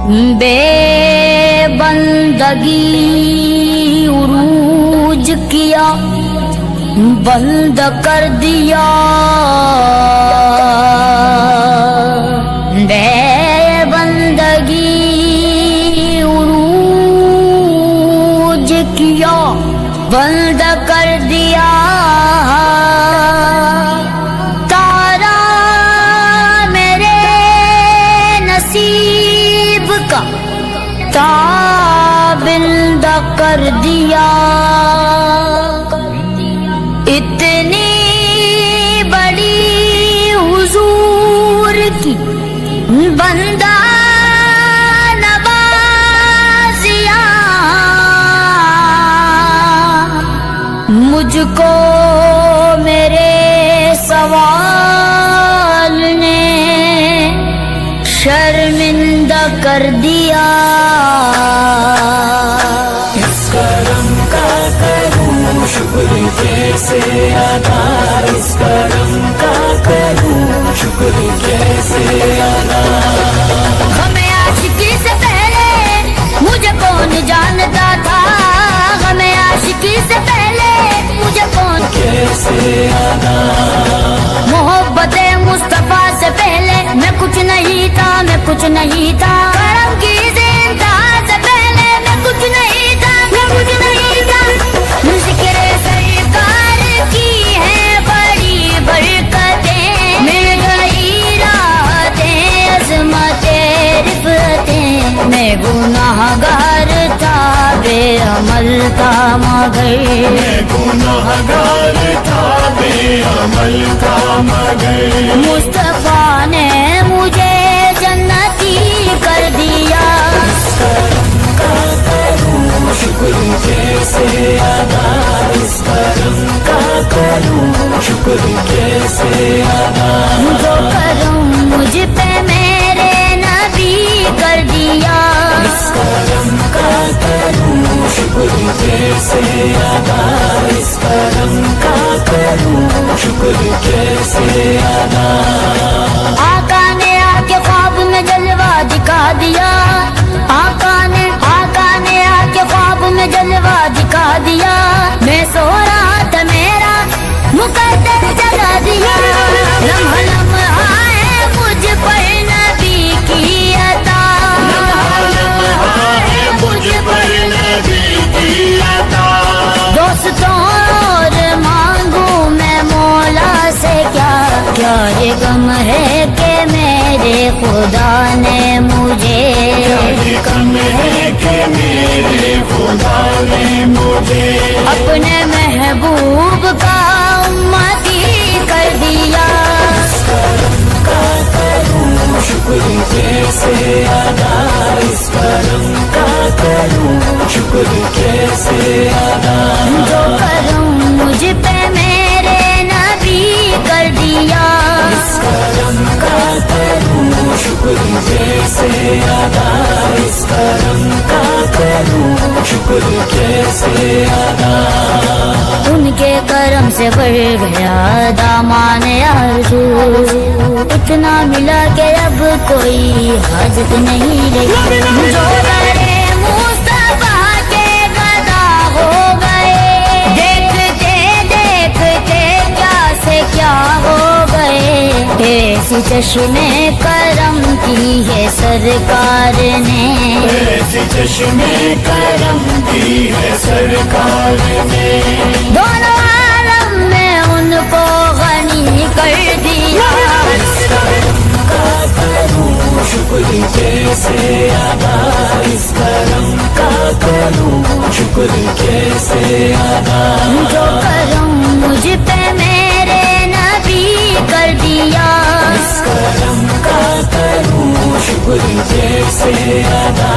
بے بندگی عروج کیا، بند کر دیا، بے بندگی عروج کیا، بند کر دیا، تارا میرے نصیب کا تابند کر دیا، اتنی بڑی حضور کی بندہ نوازیاں، مجھ کو میرے سوال نے شرمندہ کر دیا، اس کرم کا کروں شکر کیسے ادا، اس کرم کا کروں شکر کیسے ادا، ہمیں عاشقی سے پہلے مجھے کون جانتا تھا، ہمیں عاشقی سے پہلے مجھے کون کیسے ادا، محبت مصطفیٰ سے پہلے میں کچھ نہیں تھا، میں کچھ نہیں تھا، کرم کی زندہ سے پہلے میں کچھ نہیں تھا، میں کچھ نہیں تھا، ذکر سرکار کی ہے بڑی برکتیں، مل گئی راحتیں عظمتیں رفتیں، میں گناہ گار تھا بے عمل تھا مگر، میں گناہ گار تھا بے عمل تھا مگر، مصطفیٰ نے مجھے جنتی کر دیا، اس کرم کا کروں شکر کیسے ادا، اس کرم کا کروں شکر کیسے ادا، جو کرم مجھ پہ میرے نبی کر دیا، اس کرم کا کروں شکر کیسے ادا، اس کرم کا کروں شکر کیسے ادا، آقا نے آ کے خواب میں جلوہ دکھا دیا، آقا نے آ کے خواب میں جلوہ دکھا دیا، میں سو رہا تھا میرا مقدر جگا دیا، لمحہ لمحہ ہے مجھ پر نبی کی عطا، مجھ پر نبی کی عطا، دوستوں اور مانگوں میں مولا سے کیا، کیا یہ غم ہے کہ میرے خدا نے مجھے، یہ کم ہے کہ میرے خدا نے مجھے اپنے محبوب کا امتی کر دیا، اس کرم کا کروں شکر کیسے ادا، اس کرم کا کروں شکر کیسے ادا، جو کرم مجھ پہ میرے نبی کر دیا، اس کرم کا کروں شکر کیسے ادا، اس کرم کا کروں شکر کیسے ادا، ان کے کرم سے بڑھ گیا دامان آرزو، اتنا ملا کہ اب کوئی حاجت نہیں رہی، جو کرے مصطفیٰ کے گدا ہو گئے، دیکھتے دیکھتے کیا سے کیا ہو گئے، ایسی چشمے کرم کی ہے سرکار نے، ایسی چشمے کرم کی ہے سرکار نے، دونوں عالم میں ان کو غنی کر دیا، اس کرم کا کروں شکر کیسے ادا، اس کرم کا کروں شکر کیسے ادا، جو کرم مجھ پہ میرے نبی کر دیا، اس کرم کا کروں شکر کیسے ادا،